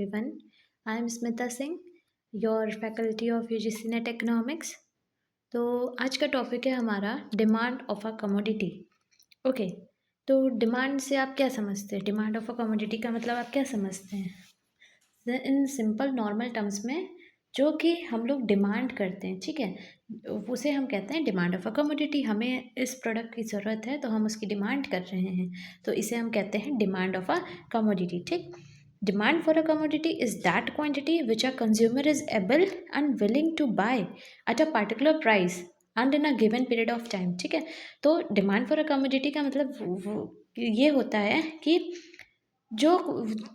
everyone. I am Smita Singh, your faculty of UGC Net Economics. तो आज का topic है हमारा demand of a commodity. Okay, तो डिमांड से आप क्या समझते हैं? डिमांड ऑफ अ कमोडिटी का मतलब आप क्या समझते हैं? इन सिंपल नॉर्मल टर्म्स में जो कि हम लोग डिमांड करते हैं, ठीक है, उसे हम कहते हैं डिमांड ऑफ अ कमोडिटी। हमें इस प्रोडक्ट की ज़रूरत है तो हम उसकी डिमांड कर रहे हैं, तो इसे हम कहते हैं डिमांड ऑफ अ कमोडिटी। ठीक, demand for a commodity is that quantity which a consumer is able and willing to buy at a particular price and in a given period of time. ठीक है, तो demand for a commodity का मतलब ये होता है कि जो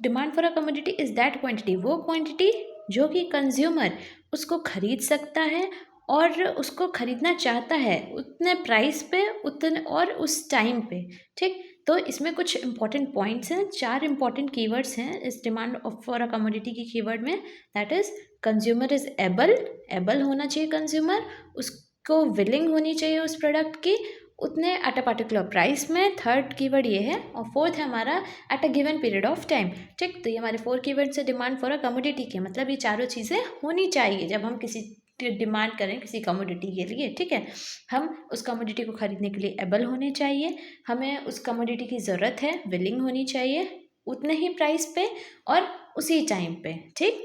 demand for a commodity is that quantity, वो क्वांटिटी जो कि कंज्यूमर उसको खरीद सकता है और उसको खरीदना चाहता है उतने प्राइस पे, उतने और उस टाइम पे। ठीक, तो इसमें कुछ इंपॉर्टेंट पॉइंट्स हैं, 4 इंपॉर्टेंट कीवर्ड्स हैं इस डिमांड फॉर अ कमोडिटी की कीवर्ड में। That is consumer is able, able होना चाहिए कंज्यूमर, उसको विलिंग होनी चाहिए उस प्रोडक्ट की उतने एट अ पर्टिकुलर प्राइस में। थर्ड कीवर्ड ये है, और फोर्थ है हमारा at a given period of time. ठीक, तो ये हमारे 4 कीवर्ड्स है डिमांड फॉर अ कमोडिटी के। मतलब ये चारों चीज़ें होनी चाहिए जब हम किसी डिमांड करें किसी कमोडिटी के लिए। ठीक है, हम उस कमोडिटी को खरीदने के लिए एबल होने चाहिए, हमें उस कमोडिटी की ज़रूरत है, विलिंग होनी चाहिए उतने ही प्राइस पे और उसी टाइम पे। ठीक,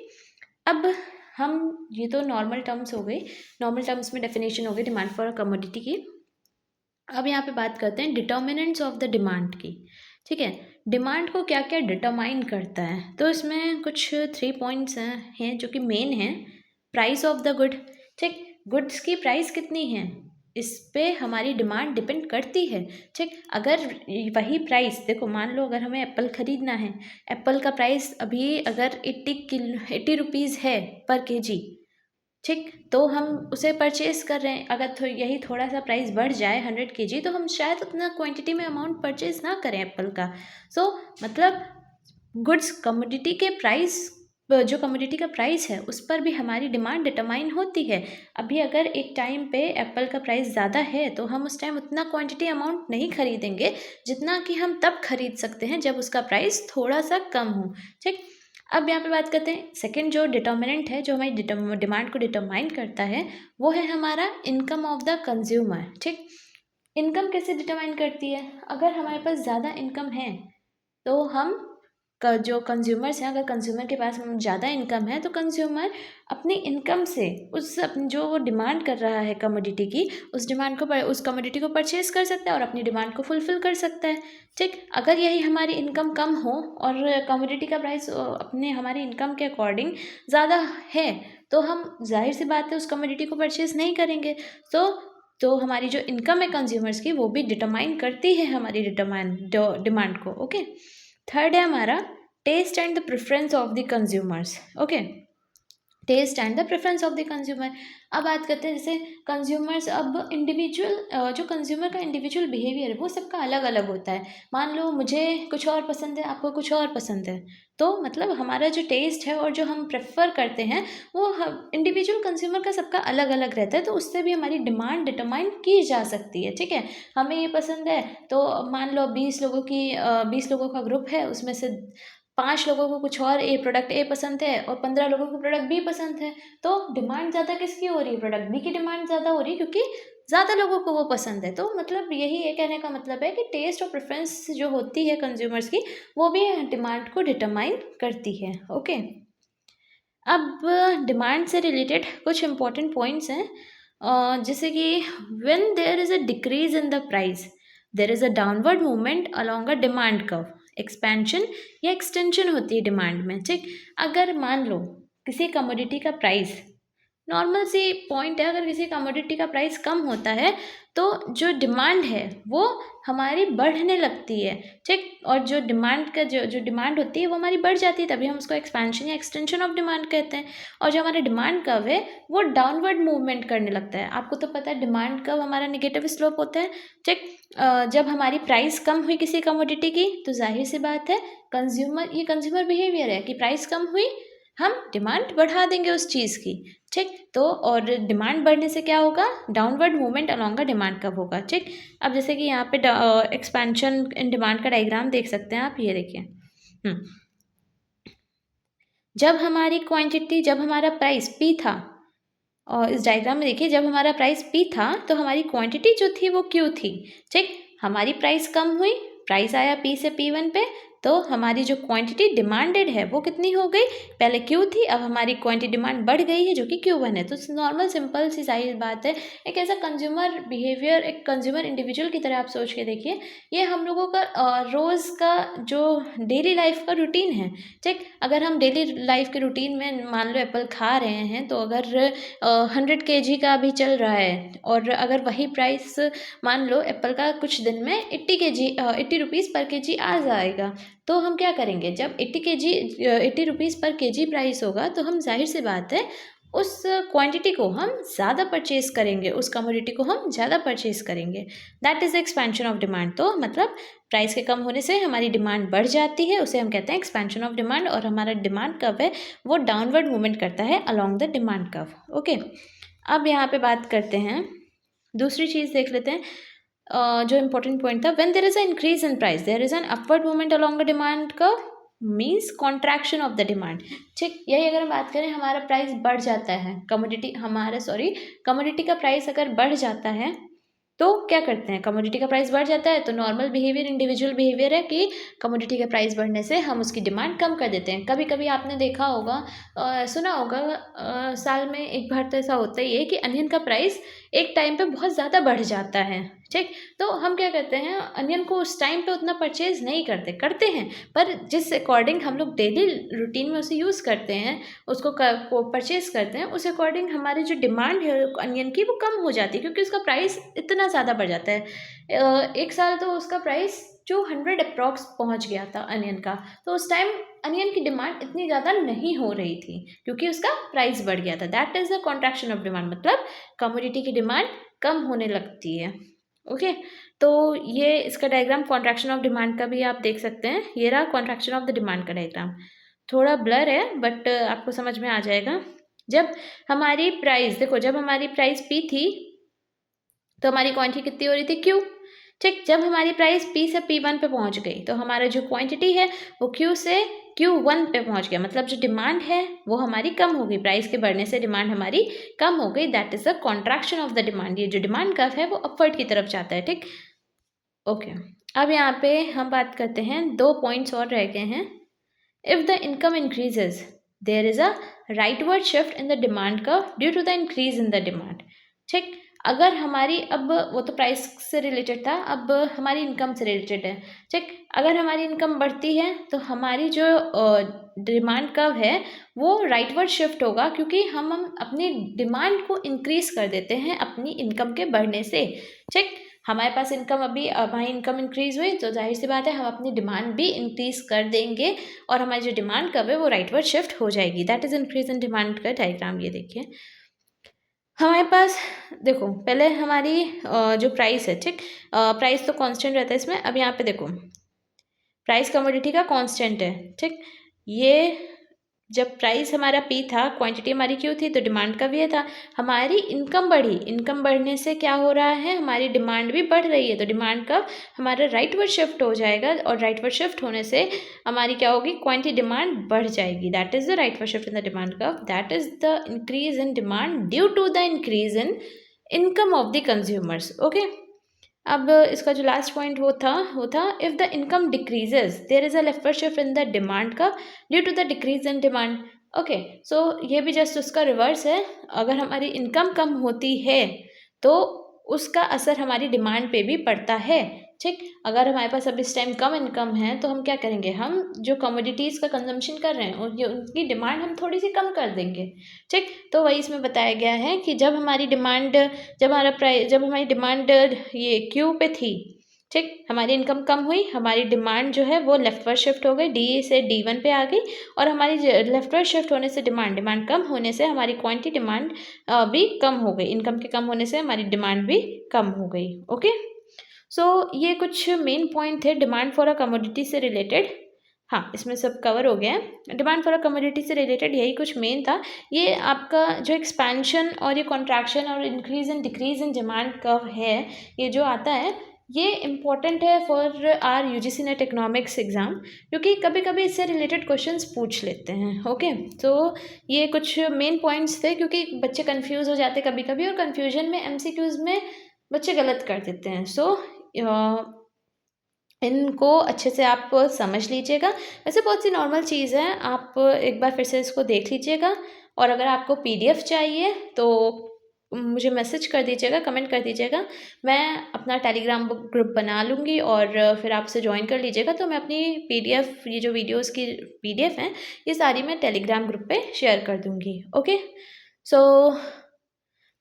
अब हम ये तो नॉर्मल टर्म्स हो गई, नॉर्मल टर्म्स में डेफिनेशन हो गई डिमांड फॉर अ कमोडिटी की। अब यहाँ पे बात करते हैं डिटर्मिनेंट्स ऑफ द डिमांड की। ठीक है, डिमांड को क्या क्या डिटरमाइन करता है, तो इसमें कुछ 3 पॉइंट्स हैं जो कि मेन हैं। प्राइस ऑफ द गुड, ठीक, गुड्स की प्राइस कितनी है इस पे हमारी डिमांड डिपेंड करती है। ठीक, अगर वही प्राइस, देखो मान लो अगर हमें एप्पल ख़रीदना है, एप्पल का प्राइस अभी अगर 80 रुपीज़ है पर केजी, ठीक, तो हम उसे परचेज़ कर रहे हैं। अगर यही थोड़ा सा प्राइस बढ़ जाए 100 kg, तो हम शायद उतना क्वांटिटी में अमाउंट परचेज़ ना करें एप्पल का। सो मतलब गुड्स कमोडिटी के प्राइस, जो कमोडिटी का प्राइस है उस पर भी हमारी डिमांड डिटरमाइन होती है। अभी अगर एक टाइम पे एप्पल का प्राइस ज़्यादा है तो हम उस टाइम उतना क्वांटिटी अमाउंट नहीं खरीदेंगे जितना कि हम तब खरीद सकते हैं जब उसका प्राइस थोड़ा सा कम हो। ठीक, अब यहाँ पे बात करते हैं सेकंड जो डिटर्मिनेंट है जो हमारी डिमांड को डिटरमाइन करता है, वो है हमारा इनकम ऑफ द कंज्यूमर। ठीक, इनकम कैसे डिटरमाइन करती है? अगर हमारे पास ज़्यादा इनकम है तो हम जो कंज्यूमर्स हैं, अगर कंज्यूमर के पास ज़्यादा इनकम है तो कंज्यूमर अपनी इनकम से उस जो वो डिमांड कर रहा है कमोडिटी की, उस डिमांड को, उस कमोडिटी को परचेज़ कर सकता है और अपनी डिमांड को फुलफ़िल कर सकता है। ठीक, अगर यही हमारी इनकम कम हो और कमोडिटी का प्राइस अपने हमारी इनकम के अकॉर्डिंग ज़्यादा है, तो हम जाहिर सी बात है उस कमोडिटी को परचेज़ नहीं करेंगे। तो हमारी जो इनकम है कंज्यूमर्स की, वो भी डिटरमाइन करती है हमारी डिमांड को। ओके, थर्ड है हमारा test and the preference of the consumers. Okay, test and the preference of the consumer. अब बात करते हैं जैसे कंज्यूमर्स, अब इंडिविजुअल जो कंज्यूमर का इंडिविजुअल बिहेवियर है वो सबका अलग अलग होता है। मान लो मुझे कुछ और पसंद है, आपको कुछ और पसंद है, तो मतलब हमारा जो टेस्ट है और जो हम प्रेफर करते हैं वो इंडिविजुअल कंज्यूमर का सबका अलग अलग रहता है, तो उससे भी हमारी डिमांड डिटरमाइन की जा सकती है। ठीक है, हमें ये पसंद है तो मान लो 20 लोगों का ग्रुप है, उसमें से 5 लोगों को कुछ और प्रोडक्ट ए पसंद है और 15 लोगों को प्रोडक्ट बी पसंद है, तो डिमांड ज़्यादा किसकी हो रही है? प्रोडक्ट बी की डिमांड ज़्यादा हो रही है क्योंकि ज़्यादा लोगों को वो पसंद है। तो मतलब यही ये कहने का मतलब है कि टेस्ट और प्रेफरेंस जो होती है कंज्यूमर्स की, वो भी डिमांड को डिटरमाइन करती है। ओके, अब डिमांड से रिलेटेड कुछ इंपॉर्टेंट पॉइंट्स हैं, जैसे कि when there is a decrease in the price, there is a downward movement along a demand curve. Expansion या एक्सटेंशन होती है डिमांड में। ठीक, अगर मान लो किसी कमोडिटी का प्राइस, नॉर्मल सी पॉइंट है, अगर किसी कमोडिटी का प्राइस कम होता है तो जो डिमांड है वो हमारी बढ़ने लगती है। ठीक, और जो डिमांड का जो डिमांड होती है वो हमारी बढ़ जाती है, तभी हम उसको एक्सपेंशन या एक्सटेंशन ऑफ डिमांड कहते हैं। और जो हमारा डिमांड कर्व है वो डाउनवर्ड मूवमेंट करने लगता है। आपको तो पता है डिमांड कर्व हमारा नेगेटिव स्लोप होता है। ठीक, जब हमारी प्राइस कम हुई किसी कमोडिटी की तो जाहिर सी बात है ये कंज्यूमर बिहेवियर है कि प्राइस कम हुई, हम डिमांड बढ़ा देंगे उस चीज़ की। ठीक, तो और डिमांड बढ़ने से क्या होगा? डाउनवर्ड मूवमेंट अलोंग का डिमांड कब होगा। ठीक, अब जैसे कि यहाँ पे एक्सपेंशन इन डिमांड का डायग्राम देख सकते हैं आप, ये देखिए। जब हमारी क्वांटिटी, जब हमारा प्राइस P था, और इस डायग्राम में देखिए जब हमारा प्राइस P था तो हमारी क्वांटिटी जो थी वो Q थी, ठीक। हमारी प्राइस कम हुई, प्राइस आया P से P1 पे, तो हमारी जो क्वांटिटी डिमांडेड है वो कितनी हो गई, पहले Q थी, अब हमारी क्वांटिटी डिमांड बढ़ गई है जो कि Q1 है। तो नॉर्मल सिंपल सी सारी बात है। एक ऐसा कंज्यूमर बिहेवियर, एक कंज्यूमर इंडिविजुअल की तरह आप सोच के देखिए, ये हम लोगों का रोज़ का जो डेली लाइफ का रूटीन है, ठीक। अगर हम डेली लाइफ के रूटीन में मान लो एप्पल खा रहे हैं, तो अगर 100 kg का अभी चल रहा है और अगर वही प्राइस मान लो एप्पल का कुछ दिन में 80 रुपीज़ पर केजी आ जाएगा, तो हम क्या करेंगे, जब 80 रुपीज़ पर केजी प्राइस होगा तो हम जाहिर सी बात है उस क्वांटिटी को हम ज़्यादा परचेज करेंगे, उस कमोडिटी को हम ज़्यादा परचेज करेंगे। That is expansion of demand. तो मतलब प्राइस के कम होने से हमारी डिमांड बढ़ जाती है, उसे हम कहते हैं एक्सपेंशन ऑफ डिमांड, और हमारा डिमांड कर्व है वो डाउनवर्ड मूवमेंट करता है along the demand curve. Okay, अब यहाँ पे बात करते हैं, दूसरी चीज़ देख लेते हैं। जो इम्पोर्टेंट पॉइंट था, when there is a increase in price there is an upward movement along the demand curve, means contraction of the demand, ठीक। यही अगर हम बात करें, हमारा प्राइस बढ़ जाता है, कमोडिटी का प्राइस अगर बढ़ जाता है तो क्या करते हैं, कमोडिटी का प्राइस बढ़ जाता है तो नॉर्मल बिहेवियर, इंडिविजुअल बिहेवियर है कि कमोडिटी के प्राइस बढ़ने से हम उसकी डिमांड कम कर देते हैं। कभी कभी आपने देखा होगा, सुना होगा, साल में एक बार तो ऐसा होता ही है कि अनियन का प्राइस एक टाइम पे बहुत ज़्यादा बढ़ जाता है, ठीक। तो हम क्या करते हैं, अनियन को उस टाइम पे उतना परचेज नहीं करते हैं, पर जिस अकॉर्डिंग हम लोग डेली रूटीन में उसे यूज़ करते हैं, उसको परचेज करते हैं, उस अकॉर्डिंग हमारी जो डिमांड है अनियन की वो कम हो जाती है, क्योंकि उसका प्राइस इतना ज़्यादा बढ़ जाता है। एक साल तो उसका प्राइस जो 100 अप्रॉक्स पहुंच गया था अनियन का, तो उस टाइम अनियन की डिमांड इतनी ज़्यादा नहीं हो रही थी क्योंकि उसका प्राइस बढ़ गया था। That is the contraction of demand, मतलब कमोडिटी की डिमांड कम होने लगती है। ओके, तो ये इसका डायग्राम कॉन्ट्रैक्शन ऑफ डिमांड का भी आप देख सकते हैं। ये रहा कॉन्ट्रैक्शन ऑफ द डिमांड का डायग्राम, थोड़ा ब्लर है बट आपको समझ में आ जाएगा। जब हमारी प्राइस, देखो जब हमारी प्राइस P थी तो हमारी क्वांटिटी कितनी हो रही थी, Q, ठीक। जब हमारी प्राइस P से P1 पे पहुंच गई तो हमारा जो क्वांटिटी है वो Q से Q1 पे पहुंच गया, मतलब जो डिमांड है वो हमारी कम हो गई, प्राइस के बढ़ने से डिमांड हमारी कम हो गई। That is the contraction of the demand. ये जो डिमांड कर्व है वो अपवर्ड की तरफ जाता है, ठीक। ओके, अब यहाँ पे हम बात करते हैं, 2 पॉइंट्स और रह गए हैं। If the income increases there is a rightward shift in the demand curve due to the increase in the demand, ठीक। अगर हमारी, अब वो तो प्राइस से रिलेटेड था, अब हमारी इनकम से रिलेटेड है, ठीक। अगर हमारी इनकम बढ़ती है तो हमारी जो डिमांड कर्व है वो राइटवर्ड शिफ्ट होगा, क्योंकि हम अपनी डिमांड को इंक्रीज कर देते हैं अपनी इनकम के बढ़ने से, ठीक। हमारे पास इनकम, अभी हमारी इनकम इंक्रीज हुई तो जाहिर सी बात है हम अपनी डिमांड भी इंक्रीज कर देंगे और हमारी जो डिमांड कर्व है वो राइटवर्ड शिफ्ट हो जाएगी। That is increase in demand का डायग्राम। ये देखिए हमारे पास, देखो पहले हमारी जो प्राइस है, ठीक, प्राइस तो कांस्टेंट रहता है इसमें। अब यहाँ पे देखो प्राइस कमोडिटी का कांस्टेंट है, ठीक। ये जब प्राइस हमारा P था, क्वांटिटी हमारी Q थी, तो डिमांड का भी ये था। हमारी इनकम बढ़ी, इनकम बढ़ने से क्या हो रहा है, हमारी डिमांड भी बढ़ रही है, तो डिमांड का हमारा राइटवर्ड शिफ्ट हो जाएगा और राइटवर्ड शिफ्ट होने से हमारी क्या होगी, क्वांटिटी डिमांड बढ़ जाएगी। That is the rightward shift in the demand curve. That is the increase in demand due to the increase in income of the consumers. Okay, अब इसका जो लास्ट पॉइंट वो था if the income decreases there is a leftward shift in the demand का due to the decrease in demand. Okay, so ये भी just उसका reverse है। अगर हमारी इनकम कम होती है तो उसका असर हमारी डिमांड पे भी पड़ता है, ठीक। अगर हमारे पास अब इस टाइम कम इनकम है तो हम क्या करेंगे, हम जो कमोडिटीज़ का कंजम्पशन कर रहे हैं उनकी डिमांड हम थोड़ी सी कम कर देंगे, ठीक। तो वही इसमें बताया गया है कि जब हमारी डिमांड, जब हमारी डिमांड ये Q पे थी, ठीक, हमारी इनकम कम हुई, हमारी डिमांड जो है वो लेफ्टवर्ड शिफ्ट हो गई, D से D1 पे आ गई, और हमारी लेफ्टवर्ड शिफ्ट होने से डिमांड कम होने से हमारी क्वांटिटी डिमांड भी कम हो गई, इनकम के कम होने से हमारी डिमांड भी कम हो गई। ओके, सो ये कुछ मेन पॉइंट थे डिमांड फॉर अ कमोडिटी से रिलेटेड। हाँ, इसमें सब कवर हो गया है। डिमांड फॉर अ कमोडिटी से रिलेटेड यही कुछ मेन था। ये आपका जो एक्सपेंशन और ये कॉन्ट्रैक्शन और increase and decrease in demand curve है, ये जो आता है ये इम्पॉर्टेंट है for our UGC NET economics exam, क्योंकि कभी कभी इससे रिलेटेड क्वेश्चंस पूछ लेते हैं। ओके, तो ये कुछ मेन पॉइंट्स थे, क्योंकि बच्चे कंफ्यूज हो जाते कभी कभी, और कंफ्यूजन में एमसीक्यूज़ में बच्चे गलत कर देते हैं। सो इनको अच्छे से आप समझ लीजिएगा। वैसे बहुत सी नॉर्मल चीज़ है, आप एक बार फिर से इसको देख लीजिएगा। और अगर आपको पीडीएफ चाहिए तो मुझे मैसेज कर दीजिएगा, कमेंट कर दीजिएगा। मैं अपना टेलीग्राम ग्रुप बना लूँगी और फिर आपसे ज्वाइन कर लीजिएगा। तो मैं अपनी पीडीएफ, ये जो वीडियोस की पीडीएफ हैं, ये सारी मैं टेलीग्राम ग्रुप पे शेयर कर दूँगी। Okay, so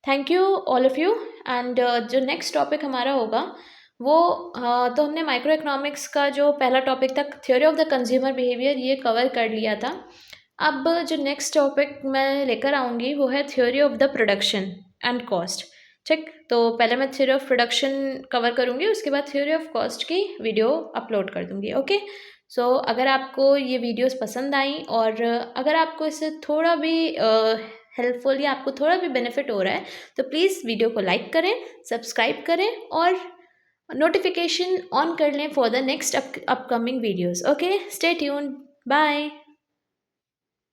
thank you all of you. And जो नेक्स्ट टॉपिक हमारा होगा वो तो हमने माइक्रो इकोनॉमिक्स का जो पहला टॉपिक था, theory of the consumer behaviour, ये कवर कर लिया था। अब जो नेक्स्ट टॉपिक मैं लेकर आऊँगी वो है theory of the production and cost. ठीक, तो पहले मैं थ्योरी ऑफ प्रोडक्शन कवर करूँगी, उसके बाद थ्योरी ऑफ कॉस्ट की वीडियो अपलोड कर दूँगी। ओके, सो अगर आपको ये वीडियोस पसंद आई और अगर आपको इससे थोड़ा भी हेल्पफुल या आपको थोड़ा भी बेनिफिट हो रहा है, तो प्लीज़ वीडियो को लाइक करें, सब्सक्राइब करें और नोटिफिकेशन ऑन कर लें for the next upcoming videos. Okay, stay tuned, bye.